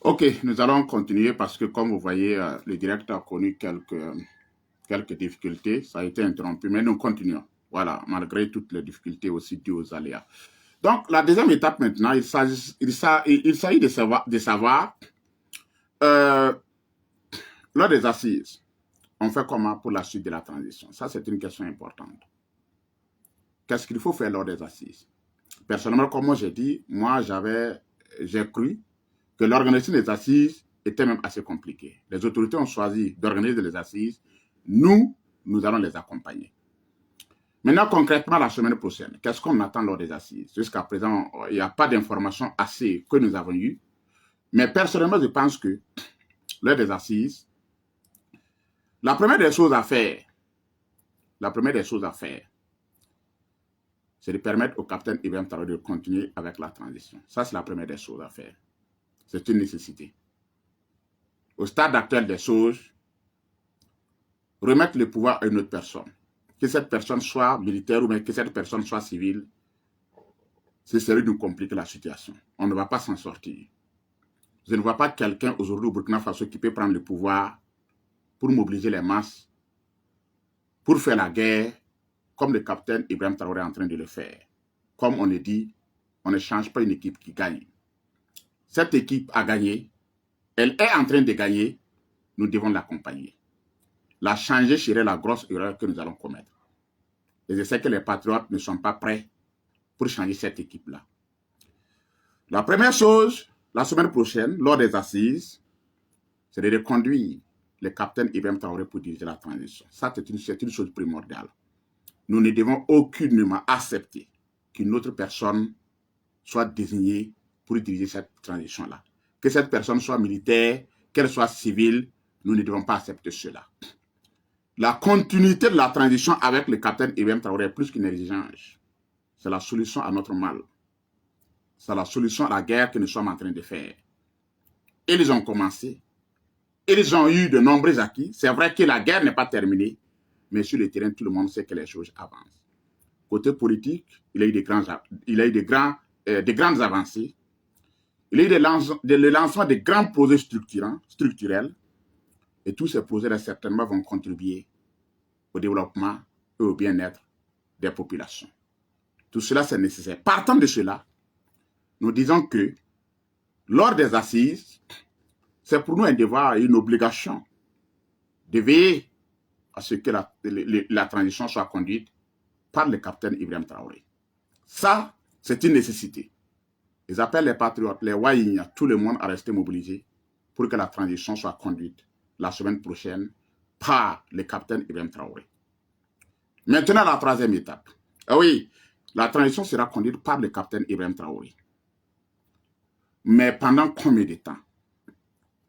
Ok, nous allons continuer parce que comme vous voyez, le direct a connu quelques difficultés. Ça a été interrompu, mais nous continuons. Voilà, malgré toutes les difficultés aussi dues aux aléas. Donc, la deuxième étape maintenant, il s'agit de savoir euh, lors des assises, on fait comment pour la suite de la transition. Ça, c'est une question importante. Qu'est-ce qu'il faut faire lors des assises? Personnellement, comme moi j'ai dit, j'ai cru que l'organisation des assises était même assez compliquée. Les autorités ont choisi d'organiser les assises. Nous allons les accompagner. Maintenant, concrètement, la semaine prochaine, qu'est-ce qu'on attend lors des assises? Jusqu'à présent, il n'y a pas d'informations assez que nous avons eues. Mais personnellement, je pense que lors des assises, la première des choses à faire, c'est de permettre au capitaine Ibrahim Traoré de continuer avec la transition. Ça, c'est la première des choses à faire. C'est une nécessité. Au stade actuel des choses, remettre le pouvoir à une autre personne, que cette personne soit militaire ou bien que cette personne soit civile, c'est sérieux de nous compliquer la situation. On ne va pas s'en sortir. Je ne vois pas quelqu'un aujourd'hui au Burkina Faso qui peut prendre le pouvoir pour mobiliser les masses, pour faire la guerre, comme le capitaine Ibrahim Traoré est en train de le faire. Comme on le dit, on ne change pas une équipe qui gagne. Cette équipe a gagné, elle est en train de gagner, nous devons l'accompagner. La changer serait la grosse erreur que nous allons commettre. Et je sais que les patriotes ne sont pas prêts pour changer cette équipe-là. La première chose, la semaine prochaine, lors des assises, c'est de reconduire le capitaine Ibrahim Traoré pour diriger la transition. Ça, c'est une chose primordiale. Nous ne devons aucunement accepter qu'une autre personne soit désignée pour diriger cette transition-là. Que cette personne soit militaire, qu'elle soit civile, nous ne devons pas accepter cela. La continuité de la transition avec le capitaine Ibrahim Traoré est plus qu'une exigence. C'est la solution à notre mal. C'est la solution à la guerre que nous sommes en train de faire. Ils ont commencé. Ils ont eu de nombreux acquis. C'est vrai que la guerre n'est pas terminée, mais sur le terrain, tout le monde sait que les choses avancent. Côté politique, il y a eu de grandes avancées. Il y a eu le lancement de grands projets structurels. Et tous ces projets-là, certainement, vont contribuer au développement et au bien-être des populations. Tout cela, c'est nécessaire. Partant de cela, nous disons que lors des assises, c'est pour nous un devoir et une obligation de veiller à ce que la transition soit conduite par le capitaine Ibrahim Traoré. Ça, c'est une nécessité. Ils appellent les patriotes, les Wahigna, tout le monde à rester mobilisé pour que la transition soit conduite la semaine prochaine par le capitaine Ibrahim Traoré. Maintenant, la troisième étape. Ah oui, la transition sera conduite par le capitaine Ibrahim Traoré. Mais pendant combien de temps?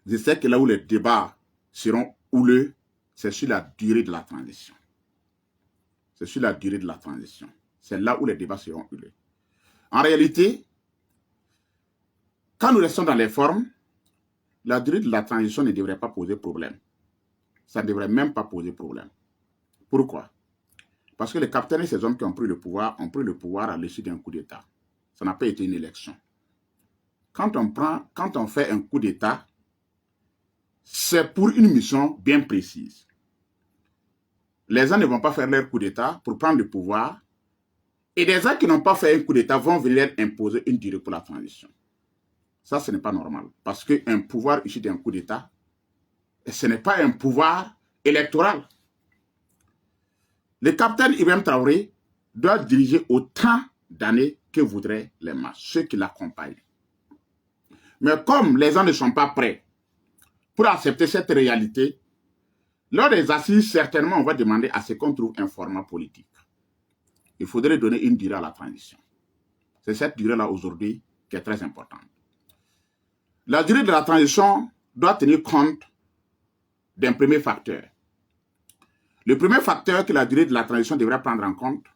Je sais que là où les débats seront houleux, c'est sur la durée de la transition. C'est sur la durée de la transition. C'est là où les débats seront houleux. En réalité, quand nous restons dans les formes, la durée de la transition ne devrait pas poser problème. Ça ne devrait même pas poser problème. Pourquoi? Parce que les capitaines et ces hommes qui ont pris le pouvoir à l'issue d'un coup d'État. Ça n'a pas été une élection. Quand on fait un coup d'État, c'est pour une mission bien précise. Les gens ne vont pas faire leur coup d'État pour prendre le pouvoir, et des gens qui n'ont pas fait un coup d'État vont venir imposer une durée pour la transition. Ça, ce n'est pas normal. Parce qu'un pouvoir issu d'un coup d'État, ce n'est pas un pouvoir électoral. Le capitaine Ibrahim Traoré doit diriger autant d'années que voudraient les masses, ceux qui l'accompagnent. Mais comme les gens ne sont pas prêts pour accepter cette réalité, lors des assises, certainement, on va demander à ce qu'on trouve un format politique. Il faudrait donner une durée à la transition. C'est cette durée-là aujourd'hui qui est très importante. La durée de la transition doit tenir compte d'un premier facteur. Le premier facteur que la durée de la transition devrait prendre en compte,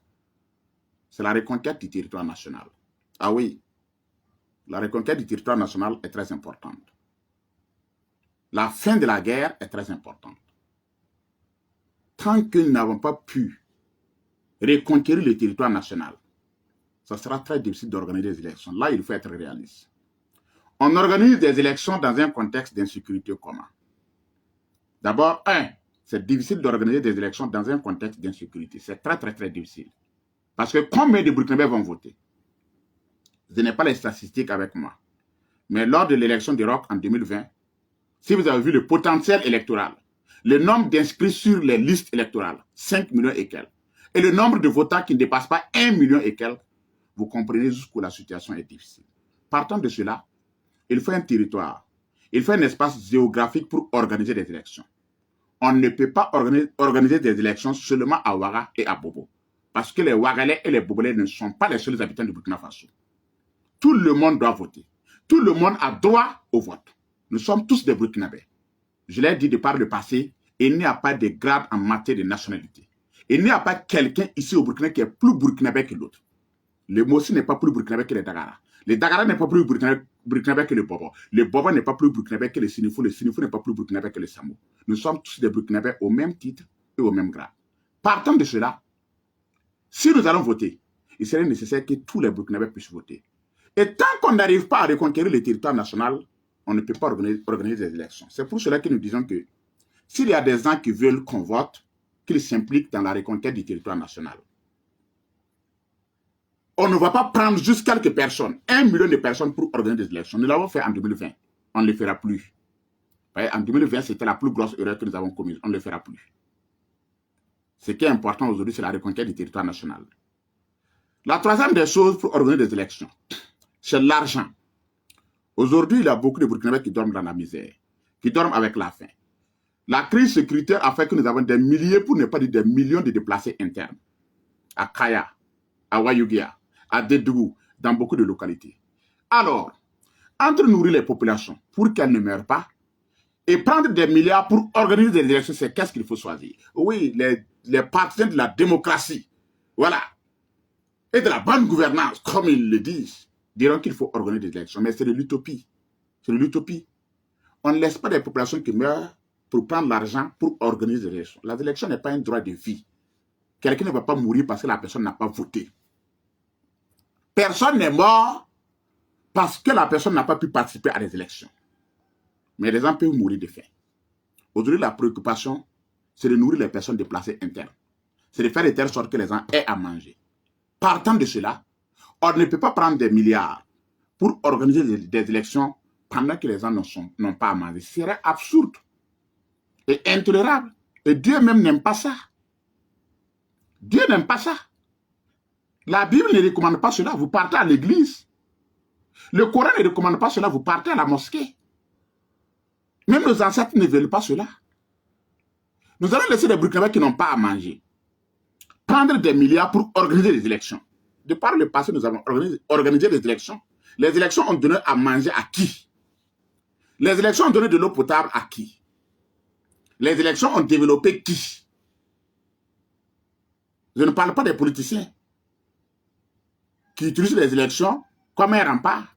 c'est la reconquête du territoire national. Ah oui, la reconquête du territoire national est très importante. La fin de la guerre est très importante. Tant que nous n'avons pas pu reconquérir le territoire national, ça sera très difficile d'organiser des élections. Là, il faut être réaliste. On organise des élections dans un contexte d'insécurité comment? D'abord, c'est difficile d'organiser des élections dans un contexte d'insécurité. C'est très, très, très difficile. Parce que combien de Burkinabés vont voter? Je n'ai pas les statistiques avec moi. Mais lors de l'élection du ROC en 2020, si vous avez vu le potentiel électoral, le nombre d'inscrits sur les listes électorales, 5 millions et quelques, et le nombre de votants qui ne dépasse pas 1 million et quelques, vous comprenez jusqu'où la situation est difficile. Partant de cela, il faut un territoire, il faut un espace géographique pour organiser des élections. On ne peut pas organiser des élections seulement à Ouaga et à Bobo. Parce que les Ouagalais et les Bobolais ne sont pas les seuls habitants du Burkina Faso. Tout le monde doit voter. Tout le monde a droit au vote. Nous sommes tous des Burkinabés. Je l'ai dit de par le passé, il n'y a pas de grade en matière de nationalité. Il n'y a pas quelqu'un ici au Burkina qui est plus burkinabé que l'autre. Le Mossi n'est pas plus burkinabé que les Dagara. Les Dagara n'est pas plus burkinabé que le Bobo. Le Bobo n'est pas plus burkinabé que le Sinifou. Le Sinifou n'est pas plus burkinabé que le Samo. Nous sommes tous des burkinabés au même titre et au même grade. Partant de cela, si nous allons voter, il serait nécessaire que tous les burkinabés puissent voter. Et tant qu'on n'arrive pas à reconquérir le territoire national, on ne peut pas organiser des élections. C'est pour cela que nous disons que s'il y a des gens qui veulent qu'on vote, qu'ils s'impliquent dans la reconquête du territoire national. On ne va pas prendre juste quelques personnes, 1 million de personnes pour organiser des élections. Nous l'avons fait en 2020. On ne le fera plus. En 2020, c'était la plus grosse erreur que nous avons commise. On ne le fera plus. Ce qui est important aujourd'hui, c'est la reconquête du territoire national. La troisième des choses pour organiser des élections, c'est l'argent. Aujourd'hui, il y a beaucoup de Burkinabés qui dorment dans la misère, qui dorment avec la faim. La crise sécuritaire a fait que nous avons des milliers, pour ne pas dire des millions de déplacés internes. À Kaya, à Wayugia, à Dédougou, dans beaucoup de localités. Alors, entre nourrir les populations pour qu'elles ne meurent pas, et prendre des milliards pour organiser des élections, c'est qu'est-ce qu'il faut choisir? Oui, les partisans de la démocratie, voilà, et de la bonne gouvernance, comme ils le disent, diront qu'il faut organiser des élections. Mais c'est de l'utopie. C'est de l'utopie. On ne laisse pas des populations qui meurent pour prendre l'argent pour organiser des élections. La élection n'est pas un droit de vie. Quelqu'un ne va pas mourir parce que la personne n'a pas voté. Personne n'est mort parce que la personne n'a pas pu participer à des élections. Mais les gens peuvent mourir de faim. Aujourd'hui, la préoccupation, c'est de nourrir les personnes déplacées internes. C'est de faire de telle sorte que les gens aient à manger. Partant de cela, on ne peut pas prendre des milliards pour organiser des élections pendant que les gens n'ont pas à manger. Ce serait absurde et intolérable. Et Dieu même n'aime pas ça. Dieu n'aime pas ça. La Bible ne recommande pas cela. Vous partez à l'église. Le Coran ne recommande pas cela. Vous partez à la mosquée. Même nos ancêtres ne veulent pas cela. Nous allons laisser les Burkinabés qui n'ont pas à manger prendre des milliards pour organiser des élections. De par le passé, nous avons organisé des élections. Les élections ont donné à manger à qui? Les élections ont donné de l'eau potable à qui? Les élections ont développé qui? Je ne parle pas des politiciens qui utilisent les élections comme un rempart,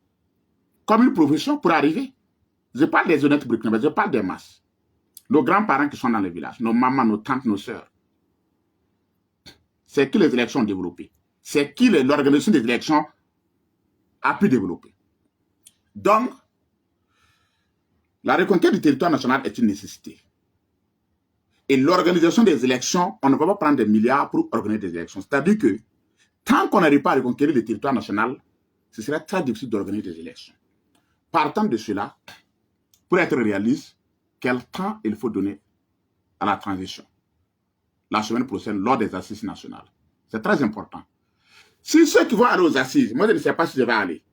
comme une profession pour arriver. Je parle des honnêtes burkinabés, je parle des masses. Nos grands-parents qui sont dans les villages, nos mamans, nos tantes, nos sœurs. C'est qui les élections ont développé. C'est qui l'organisation des élections a pu développer. Donc, la reconquête du territoire national est une nécessité. Et l'organisation des élections, on ne va pas prendre des milliards pour organiser des élections. C'est-à-dire que, tant qu'on n'arrive pas à reconquérir le territoire national, ce serait très difficile d'organiser des élections. Partant de cela, pour être réaliste, quel temps il faut donner à la transition? La semaine prochaine, lors des assises nationales. C'est très important. Si ceux qui vont aller aux assises, moi je ne sais pas si je vais aller.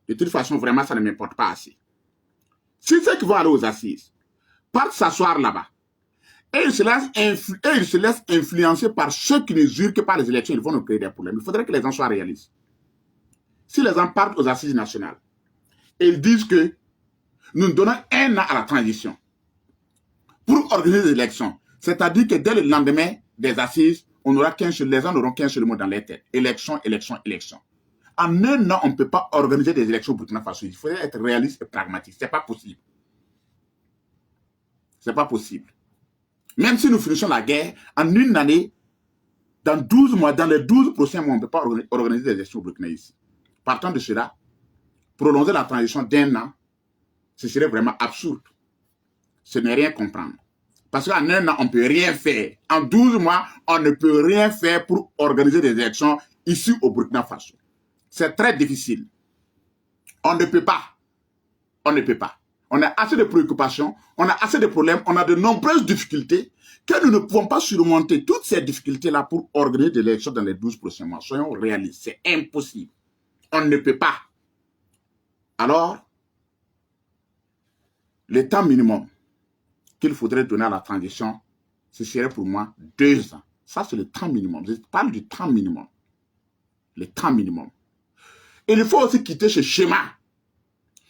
De toute façon, vraiment, ça ne m'importe pas assez. Si ceux qui vont aller aux assises partent s'asseoir là-bas, et ils se laissent influencer par ceux qui ne jurent que par les élections, ils vont nous créer des problèmes. Il faudrait que les gens soient réalistes. Si les gens partent aux assises nationales, et ils disent que nous donnons 1 an à la transition pour organiser des élections, c'est-à-dire que dès le lendemain des assises, les gens n'auront qu'un seul mot dans les têtes. Élection, élection, élection. En 1 an, on ne peut pas organiser des élections au Burkina Faso. Il faudrait être réaliste et pragmatique. Ce n'est pas possible. Ce n'est pas possible. Même si nous finissons la guerre, en 1 année, dans 12 mois, dans les 12 prochains mois, on ne peut pas organiser des élections au Burkina ici. Partant de cela, prolonger la transition d'1 an Ce serait vraiment absurde. Ce n'est rien comprendre. Parce qu'en un an, on ne peut rien faire. En 12 mois, on ne peut rien faire pour organiser des élections ici au Burkina Faso. C'est très difficile. On ne peut pas. On ne peut pas. On a assez de préoccupations, on a assez de problèmes, on a de nombreuses difficultés que nous ne pouvons pas surmonter toutes ces difficultés-là pour organiser des élections dans les 12 prochains mois. Soyons réalistes, c'est impossible. On ne peut pas. Alors, le temps minimum qu'il faudrait donner à la transition, ce serait pour moi 2 ans. Ça, c'est le temps minimum. Je parle du temps minimum. Le temps minimum. Et il faut aussi quitter ce schéma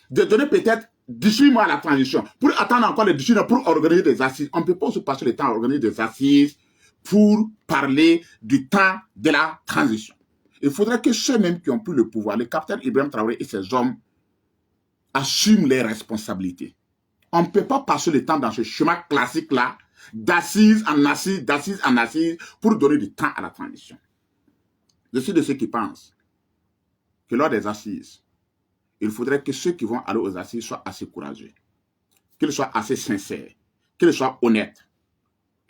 de donner peut-être 18 mois à la transition pour attendre encore les 18 mois pour organiser des assises. On ne peut pas se passer le temps à organiser des assises pour parler du temps de la transition. Il faudrait que ceux-mêmes qui ont pris le pouvoir, le capitaine Ibrahim Traoré et ses hommes, assument les responsabilités. On ne peut pas passer le temps dans ce chemin classique-là, d'assises en assises, d'assises en assises, pour donner du temps à la transition. Je suis de ceux qui pensent que lors des assises, il faudrait que ceux qui vont aller aux assises soient assez courageux, qu'ils soient assez sincères, qu'ils soient honnêtes,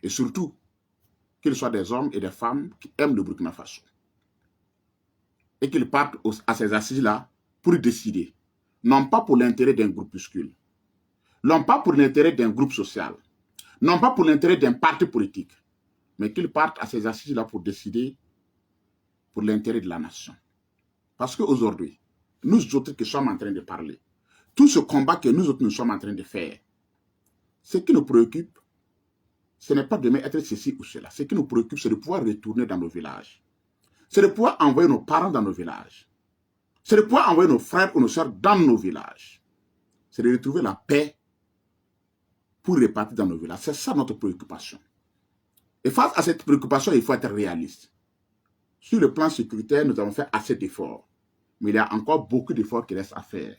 et surtout, qu'ils soient des hommes et des femmes qui aiment le Burkina Faso. Et qu'ils partent à ces assises-là pour décider, non pas pour l'intérêt d'un groupuscule, non pas pour l'intérêt d'un groupe social, non pas pour l'intérêt d'un parti politique, mais qu'ils partent à ces assises-là pour décider pour l'intérêt de la nation. Parce qu'aujourd'hui, nous autres qui sommes en train de parler, tout ce combat que nous autres nous sommes en train de faire, ce qui nous préoccupe, ce n'est pas de être ceci ou cela. Ce qui nous préoccupe, c'est de pouvoir retourner dans nos villages. C'est de pouvoir envoyer nos parents dans nos villages. C'est de pouvoir envoyer nos frères ou nos soeurs dans nos villages. C'est de retrouver la paix pour repartir dans nos villages. C'est ça notre préoccupation. Et face à cette préoccupation, il faut être réaliste. Sur le plan sécuritaire, nous avons fait assez d'efforts. Mais il y a encore beaucoup d'efforts qui restent à faire.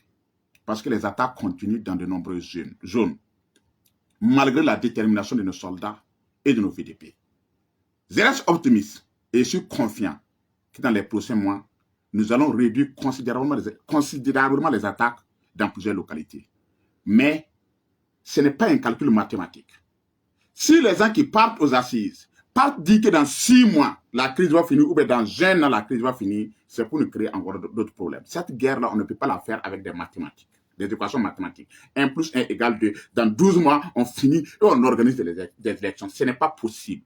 Parce que les attaques continuent dans de nombreuses zones. Malgré la détermination de nos soldats et de nos VDP. Je reste optimiste et je suis confiant que dans les prochains mois, nous allons réduire considérablement les attaques dans plusieurs localités. Mais ce n'est pas un calcul mathématique. Si les gens qui partent aux assises partent dire que dans 6 mois, la crise va finir, ou bien dans 1 an, la crise va finir, c'est pour nous créer encore d'autres problèmes. Cette guerre-là, on ne peut pas la faire avec des mathématiques, des équations mathématiques. 1 + 1 = 2. Dans 12 mois, on finit et on organise des élections. Ce n'est pas possible.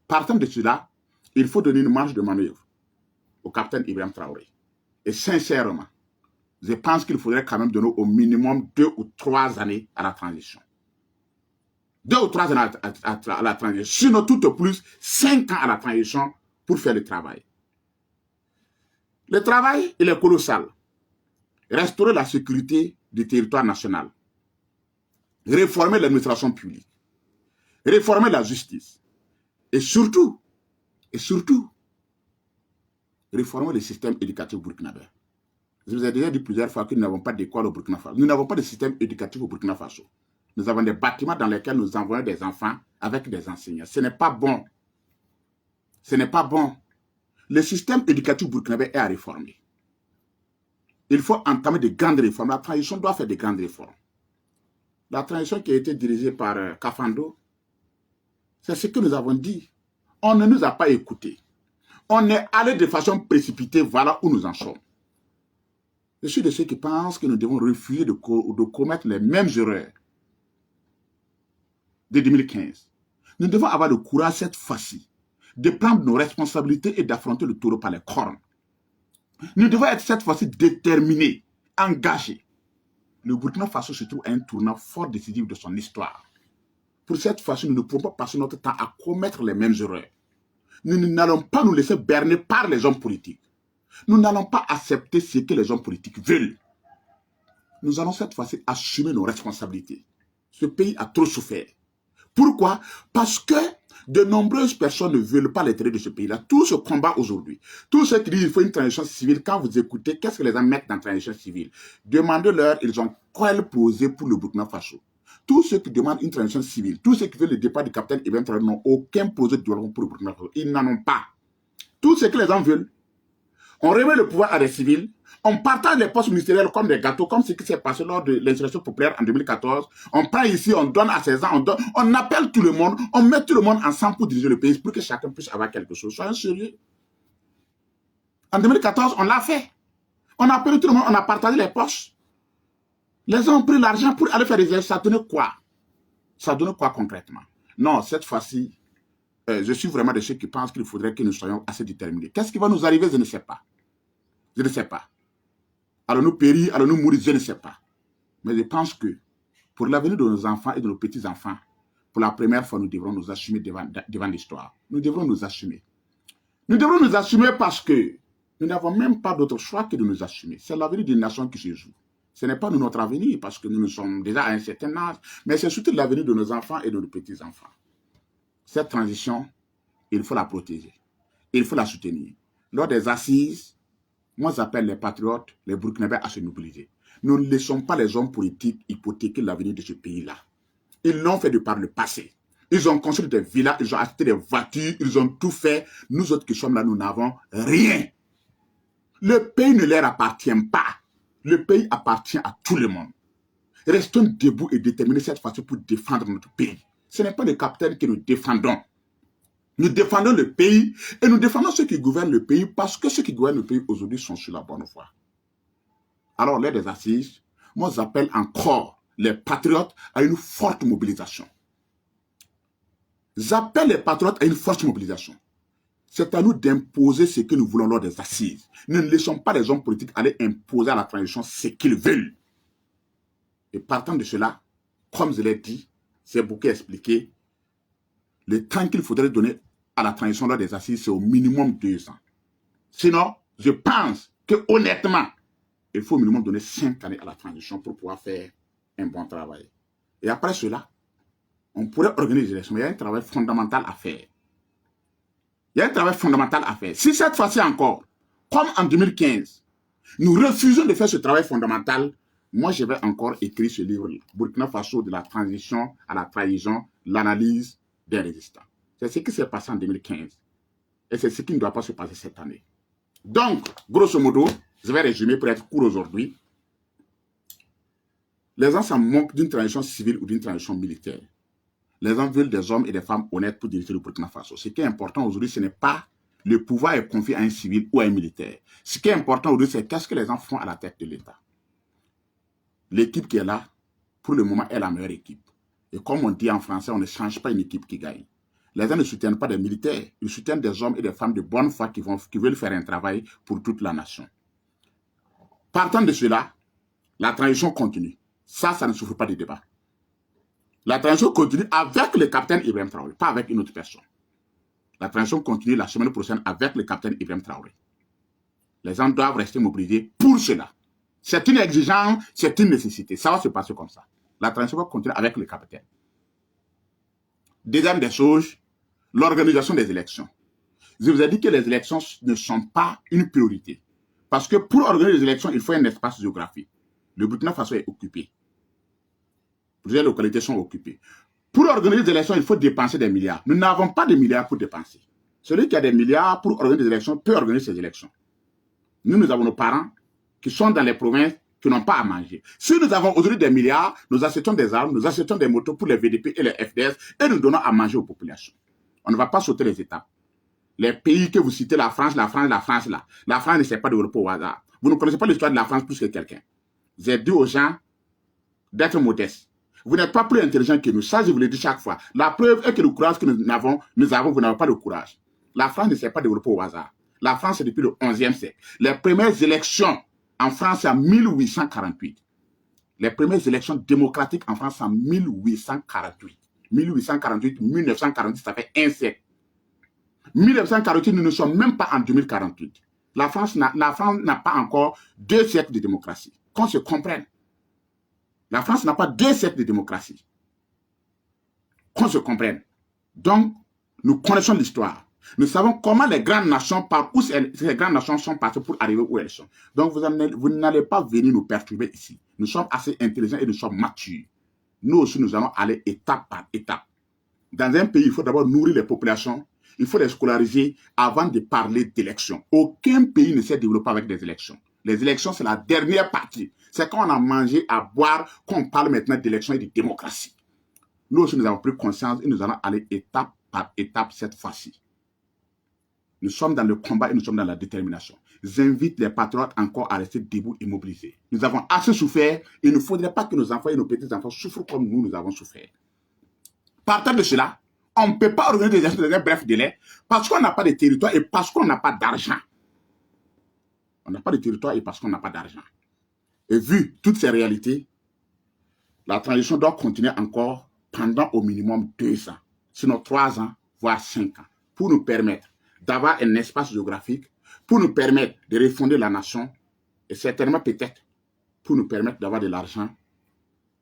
Partant de cela, il faut donner une marge de manœuvre au capitaine Ibrahim Traoré. Et sincèrement, je pense qu'il faudrait quand même donner au minimum 2 ou 3 années à la transition. 2 ou 3 années à la transition. Sinon, tout au plus, 5 ans à la transition pour faire le travail. Le travail, il est colossal. Restaurer la sécurité du territoire national. Réformer l'administration publique. Réformer la justice. Et surtout, réformer le système éducatif burkinabé. Je vous ai déjà dit plusieurs fois que nous n'avons pas d'école au Burkina Faso. Nous n'avons pas de système éducatif au Burkina Faso. Nous avons des bâtiments dans lesquels nous envoyons des enfants avec des enseignants. Ce n'est pas bon. Ce n'est pas bon. Le système éducatif burkinabé est à réformer. Il faut entamer de grandes réformes. La transition doit faire de grandes réformes. La transition qui a été dirigée par Kafando, c'est ce que nous avons dit. On ne nous a pas écoutés. On est allé de façon précipitée, voilà où nous en sommes. Je suis de ceux qui pensent que nous devons refuser de commettre les mêmes erreurs de 2015. Nous devons avoir le courage cette fois-ci de prendre nos responsabilités et d'affronter le taureau par les cornes. Nous devons être cette fois-ci déterminés, engagés. Le Burkina Faso se trouve à un tournant fort décisif de son histoire. Pour cette fois-ci, nous ne pouvons pas passer notre temps à commettre les mêmes erreurs. Nous n'allons pas nous laisser berner par les hommes politiques. Nous n'allons pas accepter ce que les hommes politiques veulent. Nous allons cette fois-ci assumer nos responsabilités. Ce pays a trop souffert. Pourquoi? Parce que de nombreuses personnes ne veulent pas l'intérêt de ce pays-là. Tout ce combat aujourd'hui, tous ceux qui disent qu'il faut une transition civile, quand vous écoutez, qu'est-ce que les gens mettent dans la transition civile? Demandez-leur, ils ont quoi poser pour le Burkina Faso. Tous ceux qui demandent une transition civile, tous ceux qui veulent le départ du capitaine Ibrahim Traoré n'ont aucun projet de développement pour le Burkina Faso. Ils n'en ont pas. Tout ce que les gens veulent, On remet le pouvoir à des civils. On partage les postes ministériels comme des gâteaux, comme ce qui s'est passé lors de l'insurrection populaire en 2014. On prend ici, on donne à 16 ans, on appelle tout le monde, on met tout le monde ensemble pour diriger le pays, pour que chacun puisse avoir quelque chose. Soyons sérieux. En 2014, on l'a fait. On a appelé tout le monde, on a partagé les postes. Les gens ont pris l'argent pour aller faire des élections. Ça donnait quoi? Ça donne quoi concrètement? Non, cette fois-ci, je suis vraiment de ceux qui pensent qu'il faudrait que nous soyons assez déterminés. Qu'est-ce qui va nous arriver? Je ne sais pas. Je ne sais pas. Allons-nous périr? Allons-nous mourir? Je ne sais pas. Mais je pense que pour l'avenir de nos enfants et de nos petits-enfants, pour la première fois, nous devrons nous assumer devant l'histoire. Nous devrons nous assumer. Nous devrons nous assumer parce que nous n'avons même pas d'autre choix que de nous assumer. C'est l'avenir d'une nation qui se joue. Ce n'est pas notre avenir parce que nous sommes déjà à un certain âge, mais c'est surtout l'avenir de nos enfants et de nos petits-enfants. Cette transition, il faut la protéger. Il faut la soutenir. Lors des assises, moi j'appelle les patriotes, les Burkinabés à se mobiliser. Nous ne laissons pas les hommes politiques hypothéquer l'avenir de ce pays-là. Ils l'ont fait de par le passé. Ils ont construit des villas, ils ont acheté des voitures, ils ont tout fait. Nous autres qui sommes là, nous n'avons rien. Le pays ne leur appartient pas. Le pays appartient à tout le monde. Restons debout et déterminés cette fois-ci pour défendre notre pays. Ce n'est pas le capitaine que nous défendons. Nous défendons le pays et nous défendons ceux qui gouvernent le pays parce que ceux qui gouvernent le pays aujourd'hui sont sur la bonne voie. Alors, lors des assises, moi j'appelle encore les patriotes à une forte mobilisation. J'appelle les patriotes à une forte mobilisation. C'est à nous d'imposer ce que nous voulons lors des assises. Nous ne laissons pas les hommes politiques aller imposer à la transition ce qu'ils veulent. Et partant de cela, comme je l'ai dit, c'est beaucoup expliqué, le temps qu'il faudrait donner à la transition lors des assises, c'est au minimum 2 ans. Sinon, je pense que honnêtement, il faut au minimum donner 5 années à la transition pour pouvoir faire un bon travail. Et après cela, on pourrait organiser des élections, mais il y a un travail fondamental à faire. Il y a un travail fondamental à faire. Si cette fois-ci encore, comme en 2015, nous refusons de faire ce travail fondamental, moi je vais encore écrire ce livre, Burkina Faso de la transition à la trahison, l'analyse des résistants. C'est ce qui s'est passé en 2015. Et c'est ce qui ne doit pas se passer cette année. Donc, grosso modo, je vais résumer pour être court aujourd'hui. Les gens s'en moquent d'une transition civile ou d'une transition militaire. Les gens veulent des hommes et des femmes honnêtes pour diriger le Burkina Faso. Ce qui est important aujourd'hui, ce n'est pas le pouvoir est confié à un civil ou à un militaire. Ce qui est important aujourd'hui, c'est qu'est-ce que les gens font à la tête de l'État. L'équipe qui est là, pour le moment, est la meilleure équipe. Et comme on dit en français, on ne change pas une équipe qui gagne. Les gens ne soutiennent pas des militaires, ils soutiennent des hommes et des femmes de bonne foi qui veulent faire un travail pour toute la nation. Partant de cela, la transition continue. Ça ne souffre pas de débat. La transition continue avec le capitaine Ibrahim Traoré, pas avec une autre personne. La transition continue la semaine prochaine avec le capitaine Ibrahim Traoré. Les gens doivent rester mobilisés pour cela. C'est une exigence, c'est une nécessité. Ça va se passer comme ça. La transition va continuer avec le capitaine. Deuxième des choses, l'organisation des élections. Je vous ai dit que les élections ne sont pas une priorité. Parce que pour organiser les élections, il faut un espace géographique. Le Burkina Faso est occupé. Plusieurs localités sont occupées. Pour organiser des élections, il faut dépenser des milliards. Nous n'avons pas de milliards pour dépenser. Celui qui a des milliards pour organiser des élections peut organiser ces élections. Nous avons nos parents qui sont dans les provinces qui n'ont pas à manger. Si nous avons aujourd'hui des milliards, nous achetons des armes, nous achetons des motos pour les VDP et les FDS et nous donnons à manger aux populations. On ne va pas sauter les étapes. Les pays que vous citez, la France, là. La France ne s'est pas développée au hasard. Vous ne connaissez pas l'histoire de la France plus que quelqu'un. J'ai dit aux gens d'être modestes. Vous n'êtes pas plus intelligent que nous. Ça, je vous le dis chaque fois. La preuve est que le courage que nous avons, vous n'avez pas de courage. La France ne s'est pas développée au hasard. La France, c'est depuis le 11e siècle. Les premières élections en France, c'est en 1848. Les premières élections démocratiques en France, c'est en 1848. 1848, 1948, ça fait un siècle. 1948, nous ne sommes même pas en 2048. La France n'a pas encore 2 siècles de démocratie. Qu'on se comprenne. La France n'a pas 2 siècles de démocratie. Qu'on se comprenne. Donc, nous connaissons l'histoire. Nous savons comment les grandes nations, par où ces grandes nations sont passées pour arriver où elles sont. Donc, vous n'allez pas venir nous perturber ici. Nous sommes assez intelligents et nous sommes matures. Nous aussi, nous allons aller étape par étape. Dans un pays, il faut d'abord nourrir les populations. il faut les scolariser avant de parler d'élections. Aucun pays ne s'est développé avec des élections. Les élections, c'est la dernière partie. C'est quand on a mangé à boire qu'on parle maintenant d'élections et de démocratie. Nous aussi, nous avons pris conscience et nous allons aller étape par étape cette fois-ci. Nous sommes dans le combat et nous sommes dans la détermination. J'invite les patriotes encore à rester debout et mobilisés. Nous avons assez souffert. Il ne faudrait pas que nos enfants et nos petits-enfants souffrent comme nous avons souffert. Partant de cela, on ne peut pas organiser des élections dans un bref délai parce qu'on n'a pas de territoire et parce qu'on n'a pas d'argent. On n'a pas de territoire et parce qu'on n'a pas d'argent. Et vu toutes ces réalités, la transition doit continuer encore pendant au minimum 2 ans, sinon 3 ans, voire 5 ans, pour nous permettre d'avoir un espace géographique, pour nous permettre de refonder la nation, et certainement peut-être pour nous permettre d'avoir de l'argent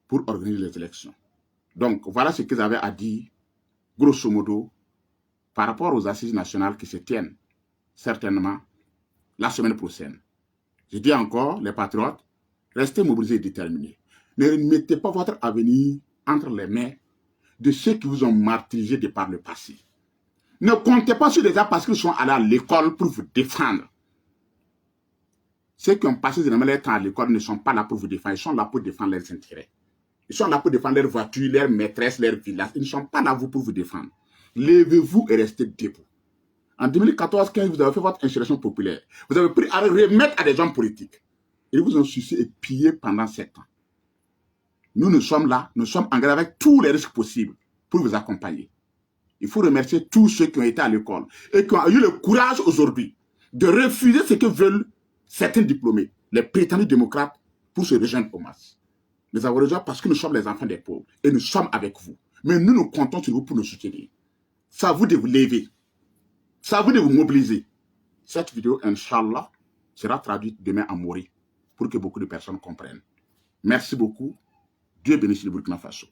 pour organiser les élections. Donc, voilà ce que j'avais à dire, grosso modo, par rapport aux assises nationales qui se tiennent, certainement, la semaine prochaine. Je dis encore, les patriotes, restez mobilisés et déterminés. Ne mettez pas votre avenir entre les mains de ceux qui vous ont martyrisé de par le passé. Ne comptez pas sur les gens parce qu'ils sont allés à l'école pour vous défendre. Ceux qui ont passé généralement leur temps à l'école ne sont pas là pour vous défendre, ils sont là pour défendre leurs intérêts. Ils sont là pour défendre leur voiture, leur maîtresse, leur village. Ils ne sont pas là pour vous défendre. Levez-vous et restez debout. En 2014-15, vous avez fait votre insurrection populaire. Vous avez pris à remettre à des gens politiques. Ils vous ont sucé et pillé pendant 7 ans. Nous sommes là, nous sommes engagés avec tous les risques possibles pour vous accompagner. Il faut remercier tous ceux qui ont été à l'école et qui ont eu le courage aujourd'hui de refuser ce que veulent certains diplômés, les prétendus démocrates, pour se rejoindre au MAS. Nous avons rejoint parce que nous sommes les enfants des pauvres et nous sommes avec vous. Mais nous comptons sur vous pour nous soutenir. C'est à vous de vous lever. C'est à vous de vous mobiliser. Cette vidéo, Inch'Allah, sera traduite demain en Mori pour que beaucoup de personnes comprennent. Merci beaucoup. Dieu bénisse le Burkina Faso.